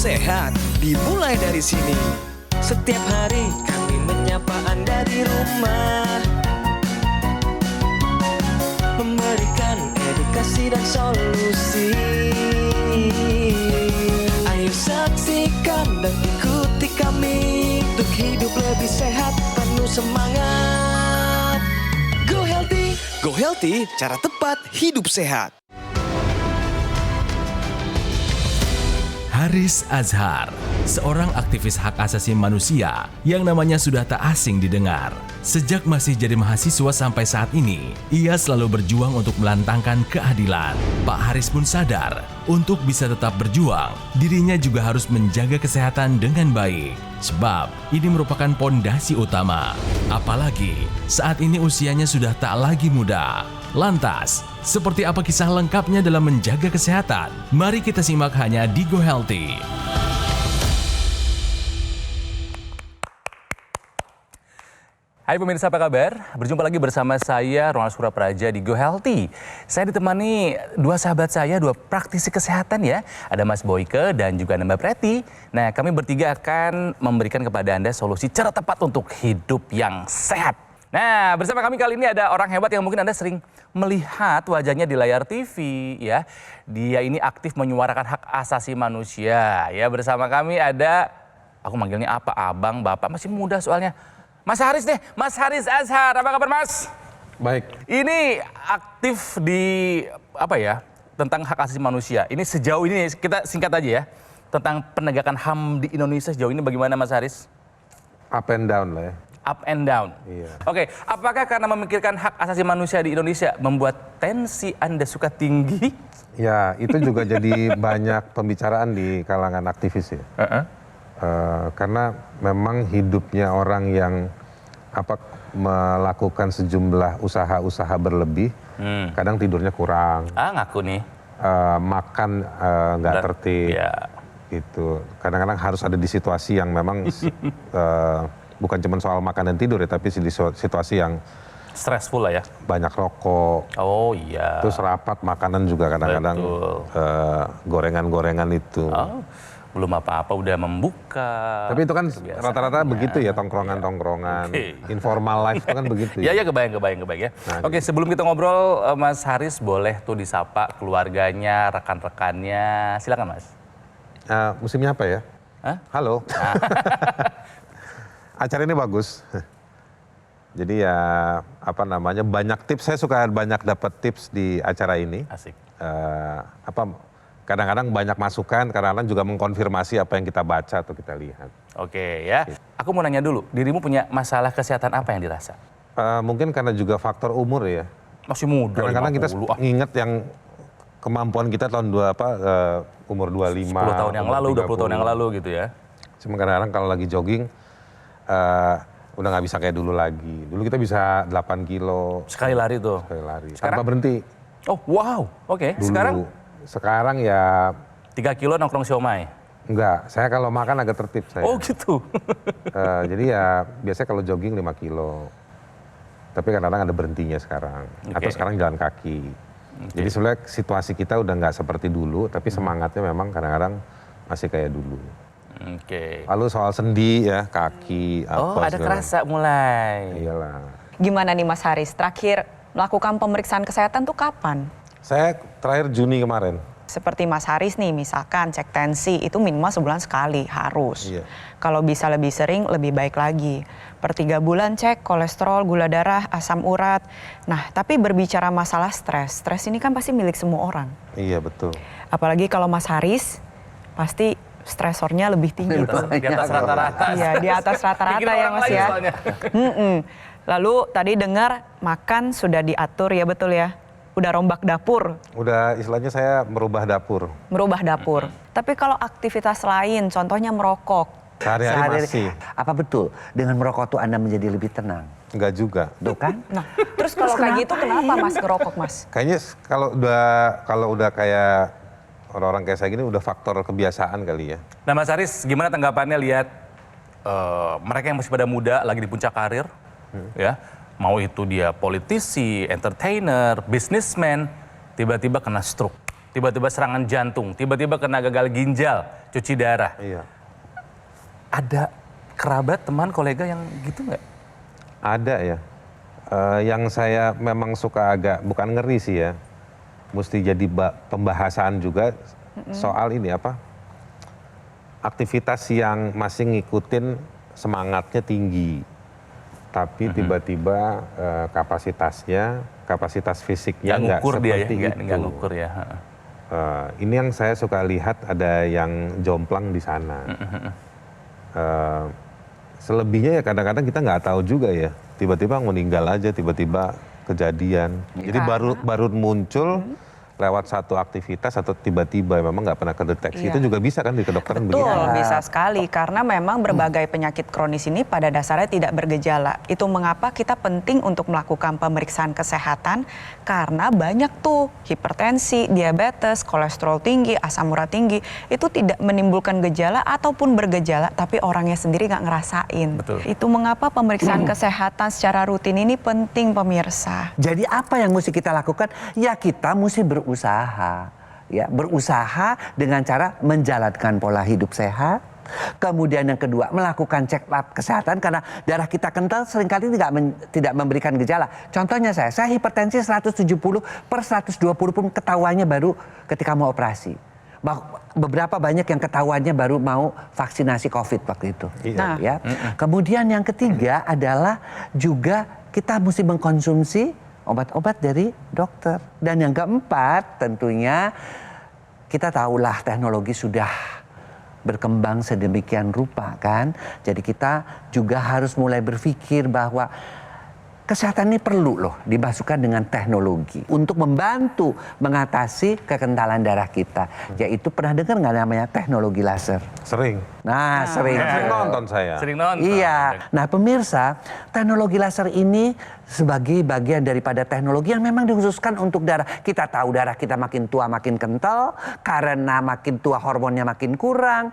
sehat dimulai dari sini. Setiap hari kami menyapa Anda di rumah, memberikan edukasi dan solusi. Ayo saksikan dan ikuti kami untuk hidup lebih sehat, penuh semangat. Go Healthy. Go Healthy, cara tepat hidup sehat. Haris Azhar, seorang aktivis hak asasi manusia yang namanya sudah tak asing didengar. Sejak masih jadi mahasiswa sampai saat ini, ia selalu berjuang untuk melantangkan keadilan. Pak Haris pun sadar, untuk bisa tetap berjuang, dirinya juga harus menjaga kesehatan dengan baik. Sebab ini merupakan pondasi utama. Apalagi saat ini usianya sudah tak lagi muda. Lantas, seperti apa kisah lengkapnya dalam menjaga kesehatan? Mari kita simak hanya di Go Healthy. Hai pemirsa, apa kabar? Berjumpa lagi bersama saya, Ronald Surapraja di Go Healthy. Saya ditemani dua sahabat saya, dua praktisi kesehatan ya. Ada Mas Boyke dan juga Mbak Preti. Nah, kami bertiga akan memberikan kepada Anda solusi cara tepat untuk hidup yang sehat. Nah, bersama kami kali ini ada orang hebat yang mungkin Anda sering melihat wajahnya di layar TV ya. Dia ini aktif menyuarakan hak asasi manusia. Ya, bersama kami ada, aku manggilnya apa? Abang, Bapak, masih muda soalnya. Mas Haris deh, Mas Haris Azhar, apa kabar Mas? Baik. Ini aktif di apa ya, tentang hak asasi manusia. Ini sejauh ini kita singkat aja ya, tentang penegakan HAM di Indonesia sejauh ini bagaimana Mas Haris? Up and down lah ya. Up and down. Iya. Oke, apakah karena memikirkan hak asasi manusia di Indonesia membuat tensi Anda suka tinggi? Ya, itu juga jadi banyak pembicaraan di kalangan aktivis ya. Karena memang hidupnya orang yang melakukan sejumlah usaha-usaha berlebih, kadang tidurnya kurang, Ngaku nih. makan nggak tertib, Ya. gitu. Kadang-kadang harus ada di situasi yang memang bukan cuma soal makan dan tidur ya, tapi di situasi yang Stressful lah ya. banyak rokok. Oh iya. Terus rapat makanan juga kadang-kadang gorengan-gorengan itu. Oh, belum apa-apa udah membuka. Tapi itu kan kebiasaannya. rata-rata begitu ya, tongkrongan-tongkrongan. Oke. Informal life itu kan begitu Ya, ya. ya kebayang ya. Nah, Oke, sebelum kita ngobrol, Mas Haris boleh tuh disapa keluarganya, rekan-rekannya. Silakan Mas. Musimnya apa ya? Hah? Halo. Acara ini bagus. Jadi ya banyak tips. Saya suka banyak dapat tips di acara ini. Asik. Kadang-kadang banyak masukan, kadang-kadang juga mengkonfirmasi apa yang kita baca atau kita lihat. Oke ya. Aku mau nanya dulu, dirimu punya masalah kesehatan apa yang dirasa? Mungkin karena juga faktor umur ya. Masih muda. Kadang-kadang kita 50. ingat yang kemampuan kita tahun umur 25. 10 tahun yang umur lalu, 20 tahun yang 30. lalu gitu ya. Cuma kadang-kadang kalau lagi jogging, udah nggak bisa kayak dulu lagi. Dulu kita bisa 8 kilo. Sekali lari tuh. Sekali lari. Sekarang? Tanpa berhenti. Oh wow, oke. Dulu. Sekarang ya 3 kilo nongkrong siomay. enggak. Saya kalau makan agak tertib saya. Oh gitu. Jadi ya biasanya kalau jogging 5 kilo. Tapi kadang-kadang ada berhentinya sekarang. Atau Oke. sekarang jalan kaki. Jadi sebenarnya situasi kita udah nggak seperti dulu, tapi semangatnya memang kadang-kadang masih kayak dulu. Oke. Lalu soal sendi ya, kaki, apa. Oh ada segala. kerasa mulai. Iyalah. Gimana nih Mas Haris, terakhir melakukan pemeriksaan kesehatan tuh kapan? Saya terakhir Juni kemarin. Seperti Mas Haris nih, misalkan cek tensi itu minimal sebulan sekali, harus. Iya. Kalau bisa lebih sering, lebih baik lagi. Per 3 bulan cek kolesterol, gula darah, asam urat. Nah, tapi berbicara masalah stres ini kan pasti milik semua orang. Iya betul. Apalagi kalau Mas Haris, pasti stresornya lebih tinggi tuh. Di atas rata-rata. Iya, di atas rata-rata Bikin ya orang Mas lain ya. soalnya. Lalu tadi dengar makan sudah diatur ya, betul ya? Udah rombak dapur. Udah istilahnya saya merubah dapur. Merubah dapur. Tapi kalau aktivitas lain, contohnya merokok. Sehari-hari masih. Apa betul dengan merokok tuh Anda menjadi lebih tenang? Enggak juga. Tuh kan? Nah, terus kalau kayak gitu kenapa Mas ngerokok Mas? Kayaknya kalau udah kayak orang-orang kayak saya gini udah faktor kebiasaan kali ya. Nah Mas Haris, gimana tanggapannya lihat mereka yang masih pada muda lagi di puncak karir, ya, mau itu dia politisi, entertainer, businessman, tiba-tiba kena stroke. tiba-tiba serangan jantung, tiba-tiba kena gagal ginjal, cuci darah. Iya. Ada kerabat, teman, kolega yang gitu nggak? Ada ya. Yang saya memang suka agak, bukan ngeri sih ya, mesti jadi pembahasan juga soal ini apa, aktivitas yang masih ngikutin semangatnya tinggi, tapi tiba-tiba kapasitas fisiknya nggak seperti itu. Nggak ngukur ya. Ini yang saya suka lihat, ada yang jomplang di sana. Selebihnya ya kadang-kadang kita nggak tahu juga ya, tiba-tiba meninggal aja, tiba-tiba kejadian. Jadi baru muncul lewat satu aktivitas atau tiba-tiba memang nggak pernah kedeteksi. Itu juga bisa kan di kedokteran begitu? Betul, bisa sekali. Karena memang berbagai penyakit kronis ini pada dasarnya tidak bergejala. Itu mengapa kita penting untuk melakukan pemeriksaan kesehatan, karena banyak tuh hipertensi, diabetes, kolesterol tinggi, asam urat tinggi, itu tidak menimbulkan gejala ataupun bergejala, tapi orangnya sendiri nggak ngerasain. Betul. Itu mengapa pemeriksaan kesehatan secara rutin ini penting, pemirsa. Jadi apa yang mesti kita lakukan? Ya kita mesti berusaha, ya berusaha dengan cara menjalankan pola hidup sehat. Kemudian yang kedua, melakukan check up kesehatan karena darah kita kental seringkali tidak memberikan gejala. Contohnya saya hipertensi 170/120 pun ketahuannya baru ketika mau operasi. Beberapa banyak yang ketahuannya baru mau vaksinasi COVID waktu itu. Nah, ya. Kemudian yang ketiga adalah juga kita mesti mengkonsumsi obat-obat dari dokter. Dan yang keempat tentunya kita tahulah teknologi sudah berkembang sedemikian rupa kan. Jadi kita juga harus mulai berpikir bahwa kesehatan ini perlu loh dimasukkan dengan teknologi untuk membantu mengatasi kekentalan darah kita. Yaitu pernah dengar nggak namanya teknologi laser? Sering. Nah, sering Nonton saya. Sering nonton. Iya. Nah, pemirsa, teknologi laser ini sebagai bagian daripada teknologi yang memang dikhususkan untuk darah. Kita tahu darah kita makin tua makin kental, karena makin tua hormonnya makin kurang,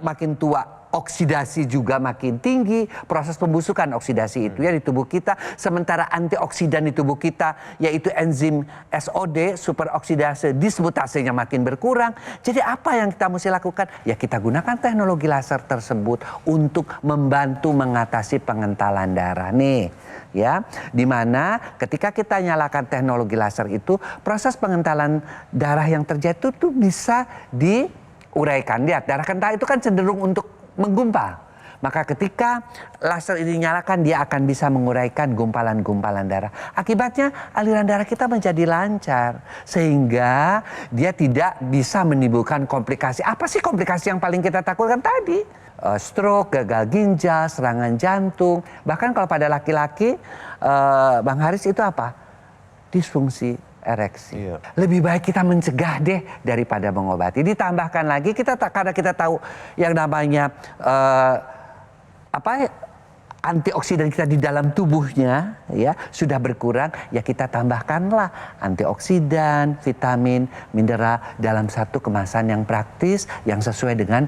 makin tua oksidasi juga makin tinggi, proses pembusukan oksidasi itu ya di tubuh kita. Sementara antioksidan di tubuh kita yaitu enzim SOD, superoksidase dismutasenya makin berkurang. Jadi apa yang kita mesti lakukan? Ya kita gunakan teknologi laser tersebut untuk membantu mengatasi pengentalan darah nih. Ya, dimana ketika kita nyalakan teknologi laser itu proses pengentalan darah yang terjadi itu bisa diuraikan. Lihat, darah kental itu kan cenderung untuk menggumpal. Maka ketika laser ini dinyalakan, dia akan bisa menguraikan gumpalan-gumpalan darah. Akibatnya aliran darah kita menjadi lancar. Sehingga dia tidak bisa menimbulkan komplikasi. Apa sih komplikasi yang paling kita takutkan tadi? Stroke, gagal ginjal, serangan jantung. Bahkan kalau pada laki-laki, Bang Haris itu apa? Disfungsi ereksi. Iya. Lebih baik kita mencegah deh daripada mengobati. Ditambahkan lagi karena kita tahu yang namanya antioksidan kita di dalam tubuhnya ya sudah berkurang, ya kita tambahkanlah antioksidan, vitamin, mineral dalam satu kemasan yang praktis yang sesuai dengan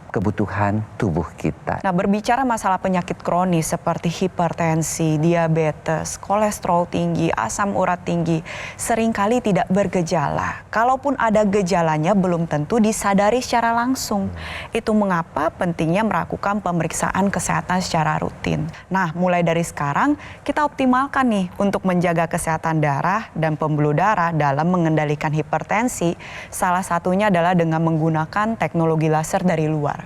kebutuhan tubuh kita. Nah, berbicara masalah penyakit kronis seperti hipertensi, diabetes, kolesterol tinggi, asam urat tinggi, seringkali tidak bergejala. Kalaupun ada gejalanya belum tentu disadari secara langsung. Itu mengapa pentingnya melakukan pemeriksaan kesehatan secara rutin. Nah, mulai dari sekarang kita optimalkan nih untuk menjaga kesehatan darah dan pembuluh darah dalam mengendalikan hipertensi. Salah satunya adalah dengan menggunakan teknologi laser dari luar.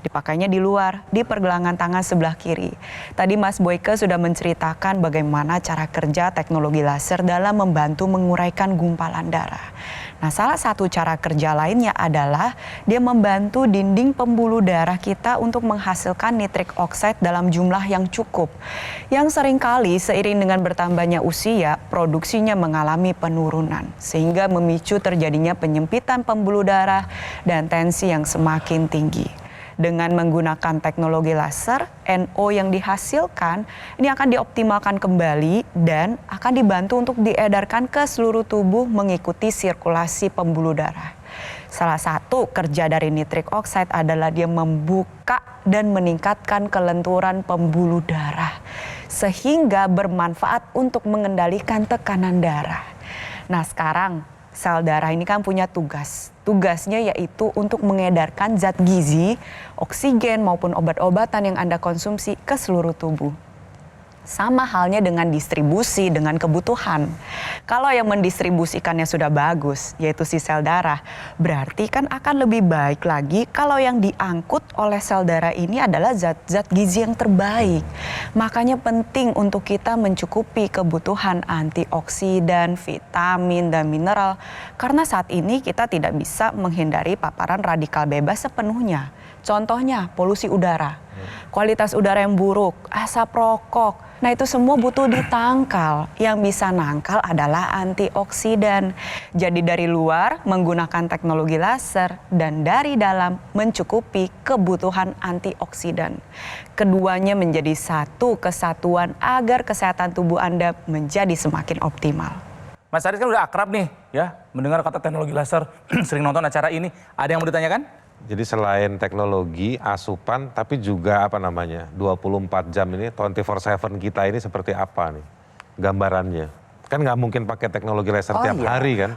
Dipakainya di luar, di pergelangan tangan sebelah kiri. Tadi Mas Boyke sudah menceritakan bagaimana cara kerja teknologi laser dalam membantu menguraikan gumpalan darah. Nah, salah satu cara kerja lainnya adalah dia membantu dinding pembuluh darah kita untuk menghasilkan nitrik oxide dalam jumlah yang cukup. Yang seringkali seiring dengan bertambahnya usia, produksinya mengalami penurunan. Sehingga memicu terjadinya penyempitan pembuluh darah dan tensi yang semakin tinggi. Dengan menggunakan teknologi laser, NO yang dihasilkan ini akan dioptimalkan kembali dan akan dibantu untuk diedarkan ke seluruh tubuh mengikuti sirkulasi pembuluh darah. Salah satu kerja dari nitrik oxide adalah dia membuka dan meningkatkan kelenturan pembuluh darah sehingga bermanfaat untuk mengendalikan tekanan darah. Nah, sekarang Sel darah ini kan punya tugas. Tugasnya yaitu untuk mengedarkan zat gizi, oksigen maupun obat-obatan yang Anda konsumsi ke seluruh tubuh. Sama halnya dengan distribusi, dengan kebutuhan. Kalau yang mendistribusikannya sudah bagus, yaitu si sel darah, berarti kan akan lebih baik lagi kalau yang diangkut oleh sel darah ini adalah zat-zat gizi yang terbaik. Makanya penting untuk kita mencukupi kebutuhan antioksidan, vitamin, dan mineral. Karena saat ini kita tidak bisa menghindari paparan radikal bebas sepenuhnya. Contohnya polusi udara, kualitas udara yang buruk, asap rokok. Nah itu semua butuh ditangkal. Yang bisa nangkal adalah antioksidan. Jadi dari luar menggunakan teknologi laser dan dari dalam mencukupi kebutuhan antioksidan. Keduanya menjadi satu kesatuan agar kesehatan tubuh Anda menjadi semakin optimal. Mas Haris kan udah akrab nih ya mendengar kata teknologi laser, sering nonton acara ini. Ada yang mau ditanyakan? Jadi selain teknologi, asupan, tapi juga 24 jam ini, 24/7 kita ini seperti apa nih gambarannya? Kan nggak mungkin pakai teknologi laser tiap hari kan?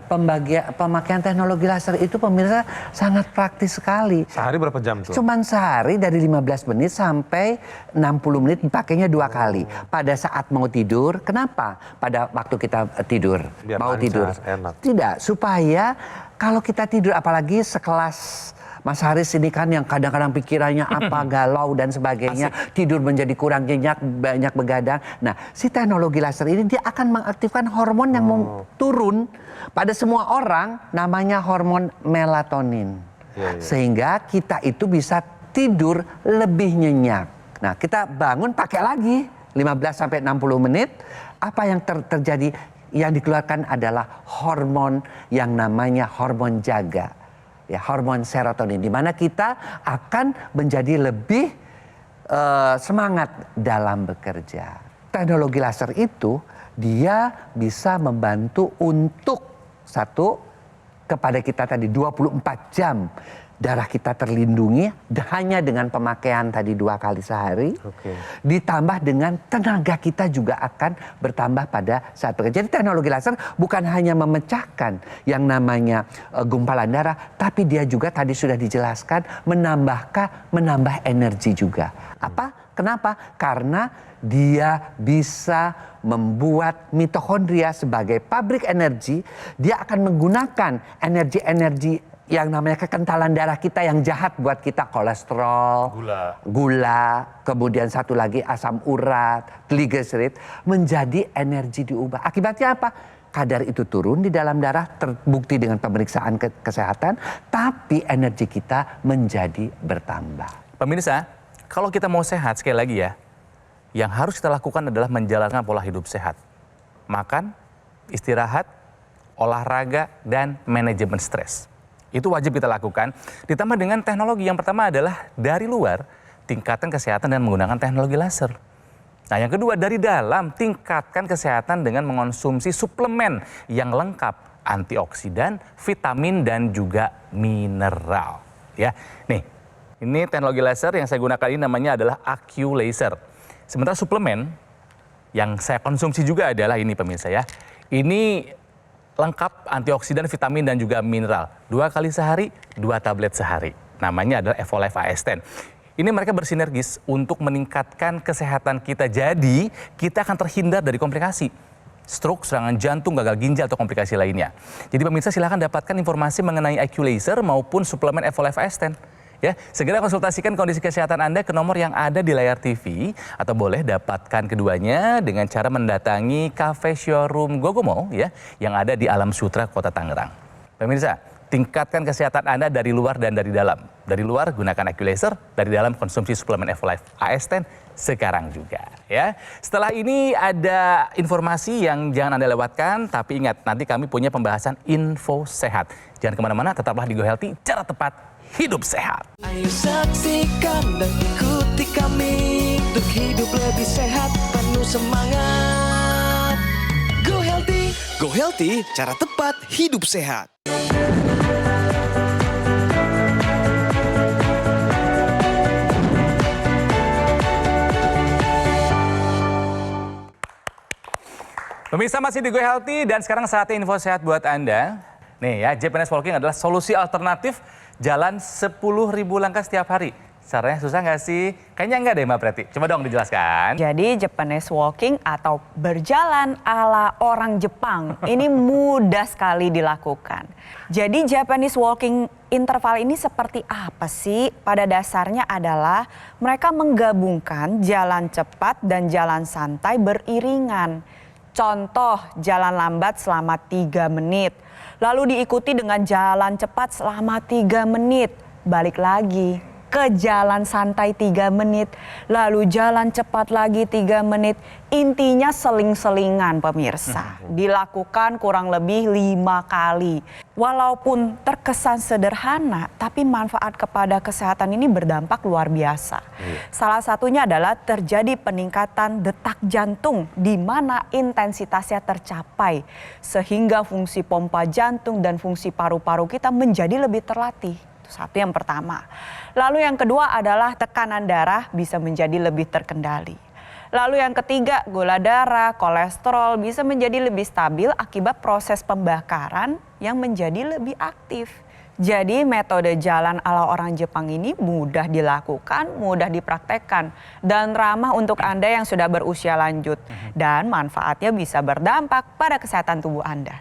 Pemakaian teknologi laser itu pemirsa sangat praktis sekali. Sehari berapa jam tuh? Cuman sehari dari 15 menit sampai 60 menit dipakainya 2 kali. Pada saat mau tidur, kenapa? Pada waktu kita tidur, Biar mau lancar, tidur. enak. Tidak, supaya kalau kita tidur apalagi sekelas Mas Haris ini kan yang kadang-kadang pikirannya apa, galau dan sebagainya. Tidur menjadi kurang nyenyak, banyak begadang. Nah, si teknologi laser ini dia akan mengaktifkan hormon yang mau turun pada semua orang, namanya hormon melatonin. Sehingga kita itu bisa tidur lebih nyenyak. Nah, kita bangun pakai lagi 15-60 menit. Apa yang terjadi? Yang dikeluarkan adalah hormon yang namanya hormon jaga. Ya, hormon serotonin, di mana kita akan menjadi lebih semangat dalam bekerja. Teknologi laser itu dia bisa membantu untuk kepada kita tadi 24 jam darah kita terlindungi hanya dengan pemakaian tadi 2 kali sehari. Ditambah dengan tenaga kita juga akan bertambah pada saat bekerja. Jadi teknologi laser bukan hanya memecahkan yang namanya gumpalan darah, tapi dia juga tadi sudah dijelaskan menambah energi juga. Kenapa? Karena dia bisa membuat mitokondria sebagai pabrik energi. Dia akan menggunakan energi-energi yang namanya kekentalan darah kita yang jahat buat kita, kolesterol, gula, kemudian satu lagi asam urat, trigliserid, menjadi energi diubah. Akibatnya apa? Kadar itu turun di dalam darah, terbukti dengan pemeriksaan kesehatan, tapi energi kita menjadi bertambah. Pemirsa, kalau kita mau sehat, sekali lagi ya, yang harus kita lakukan adalah menjalankan pola hidup sehat. Makan, istirahat, olahraga, dan manajemen stres. Itu wajib kita lakukan. Ditambah dengan teknologi yang pertama adalah dari luar, tingkatkan kesehatan dan menggunakan teknologi laser. Nah yang kedua dari dalam, tingkatkan kesehatan dengan mengonsumsi suplemen yang lengkap, antioksidan, vitamin, dan juga mineral. Ya, nih, ini teknologi laser yang saya gunakan ini namanya adalah AccuLaser. Sementara suplemen yang saya konsumsi juga adalah ini pemirsa ya. Ini lengkap antioksidan, vitamin, dan juga mineral. 2 kali sehari, 2 tablet sehari. Namanya adalah Evolife AS10. Ini mereka bersinergis untuk meningkatkan kesehatan kita. Jadi, kita akan terhindar dari komplikasi. Stroke, serangan jantung, gagal ginjal, atau komplikasi lainnya. Jadi pemirsa silahkan dapatkan informasi mengenai AccuLaser maupun suplemen Evolife AS10. Ya, segera konsultasikan kondisi kesehatan Anda ke nomor yang ada di layar TV atau boleh dapatkan keduanya dengan cara mendatangi Cafe Showroom Gogomo ya yang ada di Alam Sutra, Kota Tangerang. Pemirsa, tingkatkan kesehatan Anda dari luar dan dari dalam. Dari luar gunakan AccuLaser, dari dalam konsumsi suplemen Evolife AS10 sekarang juga ya. Setelah ini ada informasi yang jangan Anda lewatkan, tapi ingat nanti kami punya pembahasan info sehat. Jangan kemana-mana, tetaplah di Go Healthy, cara tepat hidup sehat. Ayo saksikan dan ikuti kami untuk hidup lebih sehat, penuh semangat. Go Healthy. Go Healthy, cara tepat hidup sehat. Pemirsa masih di Go Healthy dan sekarang saatnya info sehat buat Anda. Nih ya, Japanese walking adalah solusi alternatif jalan 10.000 langkah setiap hari. Caranya susah nggak sih? Kayaknya enggak deh Mbak Preti. Coba dong dijelaskan. Jadi Japanese walking atau berjalan ala orang Jepang ini mudah sekali dilakukan. Jadi Japanese walking interval ini seperti apa sih? Pada dasarnya adalah mereka menggabungkan jalan cepat dan jalan santai beriringan. Contoh jalan lambat selama 3 menit. Lalu diikuti dengan jalan cepat selama 3 menit. Balik lagi ke jalan santai 3 menit, lalu jalan cepat lagi 3 menit. Intinya seling-selingan pemirsa. Dilakukan kurang lebih 5 kali. Walaupun terkesan sederhana, tapi manfaat kepada kesehatan ini berdampak luar biasa. Salah satunya adalah terjadi peningkatan detak jantung di mana intensitasnya tercapai. Sehingga fungsi pompa jantung dan fungsi paru-paru kita menjadi lebih terlatih. Satu yang pertama. Lalu yang kedua adalah tekanan darah bisa menjadi lebih terkendali. Lalu yang ketiga, gula darah, kolesterol bisa menjadi lebih stabil akibat proses pembakaran yang menjadi lebih aktif. Jadi metode jalan ala orang Jepang ini mudah dilakukan, mudah dipraktekkan, dan ramah untuk Anda yang sudah berusia lanjut. Dan manfaatnya bisa berdampak pada kesehatan tubuh Anda.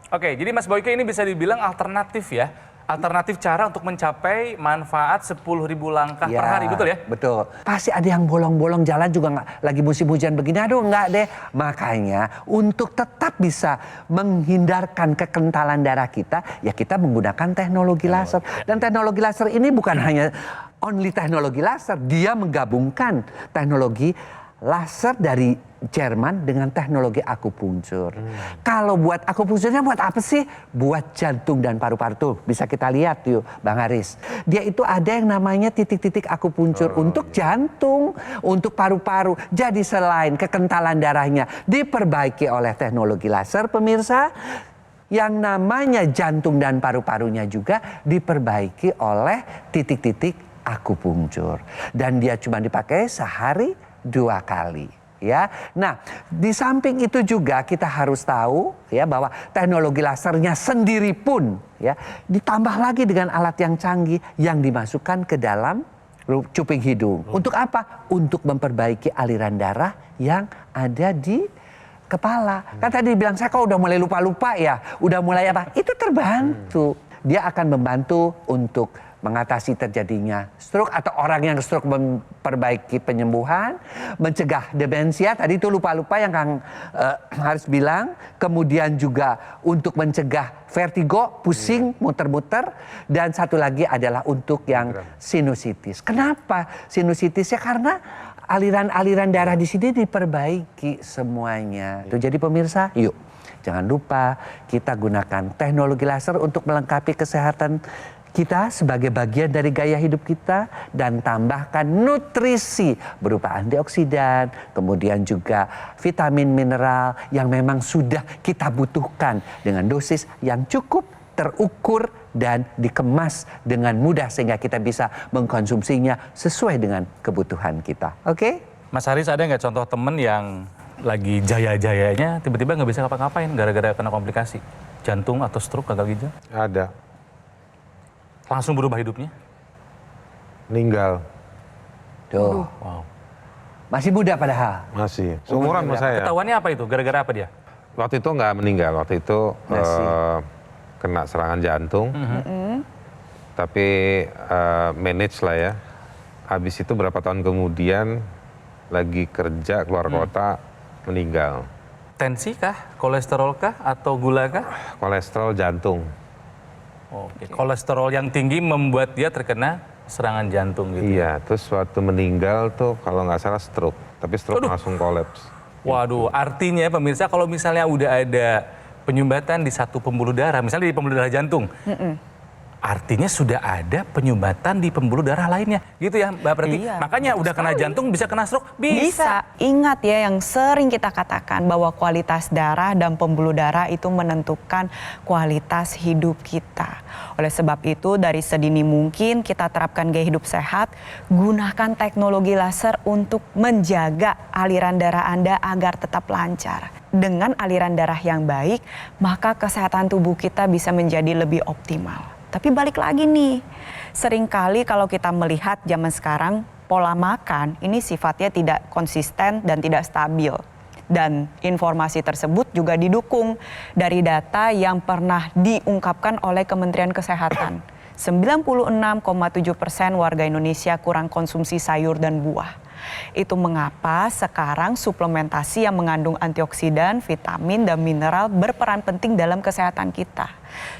Oke, jadi Mas Boyke ini bisa dibilang alternatif ya. Alternatif cara untuk mencapai manfaat 10.000 langkah per hari, betul ya? Betul. Pasti ada yang bolong-bolong jalan juga nggak, lagi musim hujan begini, aduh nggak deh. Makanya untuk tetap bisa menghindarkan kekentalan darah kita, ya kita menggunakan teknologi laser. Dan teknologi laser ini bukan hanya only teknologi laser, dia menggabungkan teknologi laser dari Jerman dengan teknologi akupunktur. Kalau buat akupunkturnya buat apa sih? Buat jantung dan paru-paru. Tuh bisa kita lihat yuk Bang Haris. Dia itu ada yang namanya titik-titik akupunktur untuk jantung, untuk paru-paru. Jadi selain kekentalan darahnya diperbaiki oleh teknologi laser pemirsa, yang namanya jantung dan paru-parunya juga diperbaiki oleh titik-titik akupunktur. Dan dia cuma dipakai sehari 2 kali. Ya, nah di samping itu juga kita harus tahu ya bahwa teknologi lasernya sendiri pun ya ditambah lagi dengan alat yang canggih yang dimasukkan ke dalam cuping hidung. Untuk apa? Untuk memperbaiki aliran darah yang ada di kepala. Kan tadi bilang saya kok udah mulai lupa-lupa ya, udah mulai apa? Itu terbantu. Dia akan membantu untuk mengatasi terjadinya stroke atau orang yang stroke, memperbaiki penyembuhan, mencegah demensia, tadi itu lupa-lupa yang Kang harus bilang, kemudian juga untuk mencegah vertigo, pusing, muter-muter, dan satu lagi adalah untuk yang sinusitis. Kenapa sinusitis? Ya karena aliran-aliran darah di sini diperbaiki semuanya. Tuh, jadi pemirsa, yuk jangan lupa kita gunakan teknologi laser untuk melengkapi kesehatan kita sebagai bagian dari gaya hidup kita, dan tambahkan nutrisi berupa antioksidan, kemudian juga vitamin mineral yang memang sudah kita butuhkan dengan dosis yang cukup, terukur, dan dikemas dengan mudah sehingga kita bisa mengkonsumsinya sesuai dengan kebutuhan kita. Oke? Mas Haris, ada nggak contoh temen yang lagi jaya-jayanya tiba-tiba nggak bisa ngapa-ngapain gara-gara kena komplikasi? Jantung atau stroke, gagal ginjal? Ada. Langsung berubah hidupnya? Meninggal. Tuh. Wow. Masih muda padahal. Masih. Seumuran sama saya. Ketahuannya apa itu? Gara-gara apa dia? Waktu itu nggak meninggal. Waktu itu kena serangan jantung. Tapi manage lah ya. Habis itu berapa tahun kemudian lagi kerja keluar kota meninggal. Tensi kah? Kolesterol kah? Atau gula kah? Kolesterol jantung. Oke. Kolesterol yang tinggi membuat dia terkena serangan jantung gitu. Iya, terus waktu meninggal tuh kalau nggak salah stroke. Tapi stroke langsung kolaps. Waduh, artinya pemirsa kalau misalnya udah ada penyumbatan di satu pembuluh darah, misalnya di pembuluh darah jantung, artinya sudah ada penyumbatan di pembuluh darah lainnya, gitu ya Mbak Preti? Iya, makanya udah kena jantung bisa kena stroke, Bisa. Ingat ya yang sering kita katakan bahwa kualitas darah dan pembuluh darah itu menentukan kualitas hidup kita. Oleh sebab itu dari sedini mungkin kita terapkan gaya hidup sehat, gunakan teknologi laser untuk menjaga aliran darah Anda agar tetap lancar. dengan aliran darah yang baik, maka kesehatan tubuh kita bisa menjadi lebih optimal. Tapi balik lagi nih, seringkali kalau kita melihat zaman sekarang, pola makan ini sifatnya tidak konsisten dan tidak stabil. Dan informasi tersebut juga didukung dari data yang pernah diungkapkan oleh Kementerian Kesehatan. 96,7% warga Indonesia kurang konsumsi sayur dan buah. Itu mengapa sekarang suplementasi yang mengandung antioksidan, vitamin, dan mineral berperan penting dalam kesehatan kita.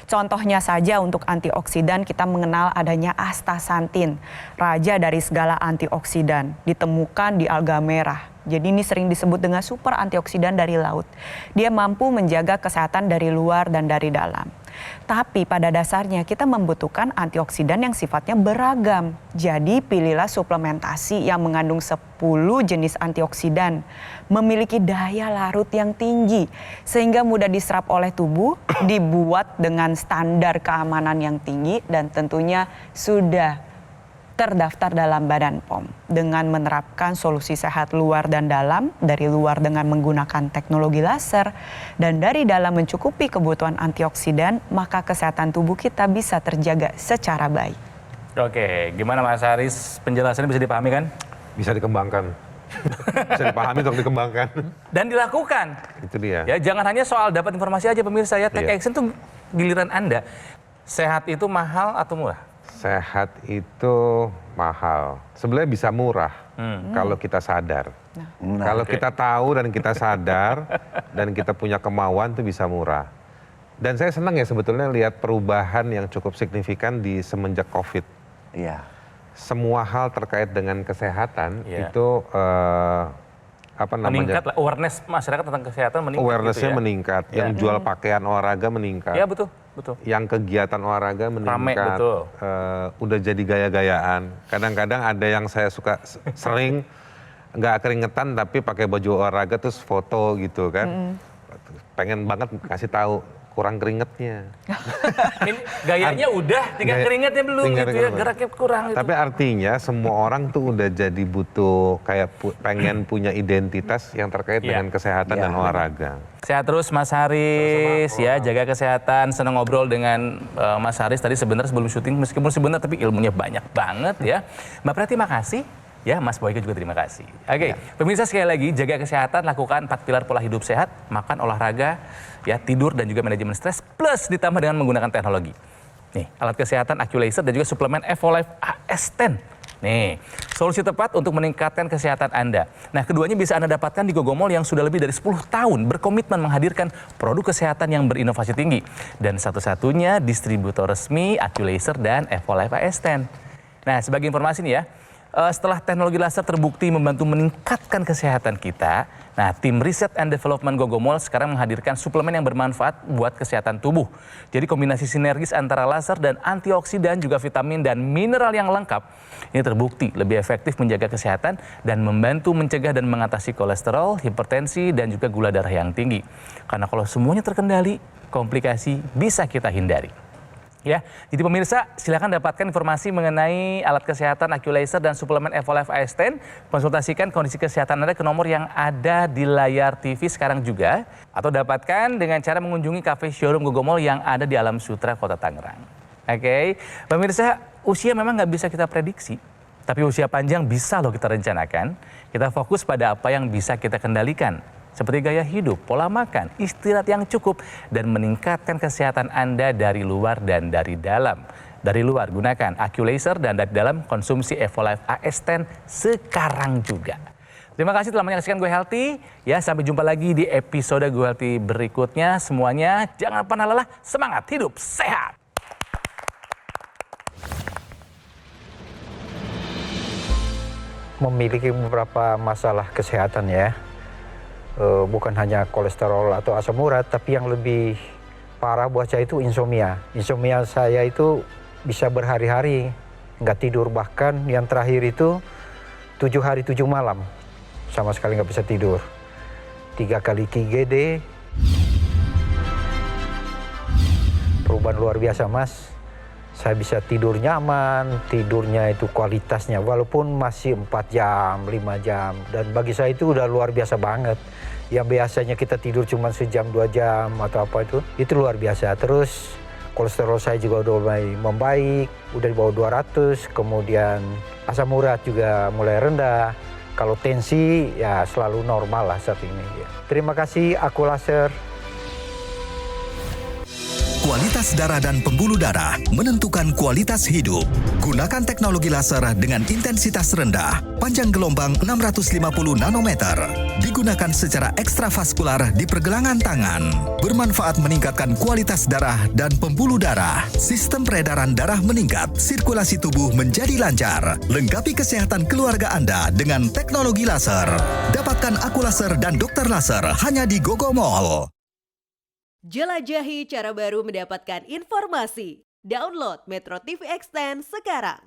Contohnya saja untuk antioksidan kita mengenal adanya astaxanthin, raja dari segala antioksidan, ditemukan di alga merah. Jadi ini sering disebut dengan super antioksidan dari laut. Dia mampu menjaga kesehatan dari luar dan dari dalam. Tapi pada dasarnya kita membutuhkan antioksidan yang sifatnya beragam. Jadi pilihlah suplementasi yang mengandung 10 jenis antioksidan, memiliki daya larut yang tinggi, sehingga mudah diserap oleh tubuh, dibuat dengan standar keamanan yang tinggi, dan tentunya sudah terdaftar dalam Badan POM dengan menerapkan solusi sehat luar dan dalam, dari luar dengan menggunakan teknologi laser, dan dari dalam mencukupi kebutuhan antioksidan, maka kesehatan tubuh kita bisa terjaga secara baik. Oke, gimana Mas Haris? Penjelasannya bisa dipahami kan? Bisa dikembangkan. Bisa dipahami untuk dikembangkan. Dan dilakukan. Itu dia. Ya, jangan hanya soal dapat informasi aja pemirsa ya. Take Iya. action tuh giliran Anda. Sehat itu mahal atau murah? Sehat itu mahal. Sebenarnya bisa murah kalau kita sadar. Kalau kita tahu dan kita sadar dan kita punya kemauan itu bisa murah. Dan saya senang ya sebetulnya lihat perubahan yang cukup signifikan di semenjak COVID. Iya. Semua hal terkait dengan kesehatan Iya. itu Meningkat lah, awareness masyarakat tentang kesehatan meningkat. awareness-nya gitu ya. meningkat, Ya. yang jual pakaian olahraga meningkat. Ya betul, betul. Yang kegiatan olahraga meningkat, betul. udah jadi gaya-gayaan. Kadang-kadang ada yang saya suka sering nggak keringetan tapi pakai baju olahraga terus foto gitu kan. Pengen banget kasih tahu kurang keringetnya. Ini gayanya udah, tinggal Gaya- keringetnya belum tinggal gitu ya, keringet. geraknya kurang gitu. Tapi artinya semua orang tuh udah jadi butuh kayak pengen punya identitas yang terkait Iya. dengan kesehatan dan olahraga. Sehat terus Mas Haris ya, jaga kesehatan. Senang ngobrol dengan Mas Haris tadi sebenarnya sebelum syuting, meskipun sebentar tapi ilmunya banyak banget ya. Mbak Preti makasih. Ya, Mas Boyke juga terima kasih. Oke, pemirsa sekali lagi, jaga kesehatan, lakukan 4 pilar pola hidup sehat, makan, olahraga, ya tidur dan juga manajemen stres, plus ditambah dengan menggunakan teknologi. Nih, alat kesehatan Aculaser dan juga suplemen Evolife AS10. Nih, solusi tepat untuk meningkatkan kesehatan Anda. Nah, keduanya bisa Anda dapatkan di Gogomall yang sudah lebih dari 10 tahun berkomitmen menghadirkan produk kesehatan yang berinovasi tinggi. Dan satu-satunya distributor resmi Aculaser dan Evolife AS10. Nah, sebagai informasi nih ya, setelah teknologi laser terbukti membantu meningkatkan kesehatan kita, nah tim Research and Development Gogomall sekarang menghadirkan suplemen yang bermanfaat buat kesehatan tubuh. Jadi kombinasi sinergis antara laser dan antioksidan juga vitamin dan mineral yang lengkap. Ini terbukti lebih efektif menjaga kesehatan dan membantu mencegah dan mengatasi kolesterol, hipertensi dan juga gula darah yang tinggi. Karena kalau semuanya terkendali, komplikasi bisa kita hindari. Ya, jadi pemirsa silakan dapatkan informasi mengenai alat kesehatan Aculaser dan suplemen Evolife AS10. Konsultasikan kondisi kesehatan Anda ke nomor yang ada di layar TV sekarang juga. Atau dapatkan dengan cara mengunjungi cafe showroom Gogomall yang ada di Alam Sutra, Kota Tangerang. Oke, pemirsa, usia memang nggak bisa kita prediksi. Tapi usia panjang bisa loh kita rencanakan. Kita fokus pada apa yang bisa kita kendalikan. Seperti gaya hidup, pola makan, istirahat yang cukup, dan meningkatkan kesehatan Anda dari luar dan dari dalam. Dari luar, gunakan Aculaser, dan dari dalam, konsumsi Evolife AS10 sekarang juga. Terima kasih telah menyaksikan Go Healthy. Ya, sampai jumpa lagi di episode Go Healthy berikutnya. Semuanya jangan pernah lelah, semangat hidup sehat. Memiliki beberapa masalah kesehatan ya. Bukan hanya kolesterol atau asam urat, tapi yang lebih parah buat saya itu insomnia. Insomnia saya itu bisa berhari-hari nggak tidur, bahkan yang terakhir itu 7 hari 7 malam sama sekali nggak bisa tidur. 3 kali IGD, perubahan luar biasa Mas. Saya bisa tidur nyaman, tidurnya itu kualitasnya walaupun masih 4 jam, 5 jam. Dan bagi saya itu udah luar biasa banget. Yang biasanya kita tidur cuma sejam, 2 jam atau apa itu luar biasa. Terus kolesterol saya juga udah mulai membaik, udah di bawah 200, kemudian asam urat juga mulai rendah. Kalau tensi ya selalu normal lah saat ini. Terima kasih Aqualaser. Kualitas darah dan pembuluh darah menentukan kualitas hidup. Gunakan teknologi laser dengan intensitas rendah, panjang gelombang 650 nanometer. Digunakan secara ekstravaskular di pergelangan tangan. Bermanfaat meningkatkan kualitas darah dan pembuluh darah. Sistem peredaran darah meningkat, sirkulasi tubuh menjadi lancar. Lengkapi kesehatan keluarga Anda dengan teknologi laser. Dapatkan Aqualaser dan Dokter Laser hanya di Gogo Mall. Jelajahi cara baru mendapatkan informasi. Download Metro TV Extend sekarang.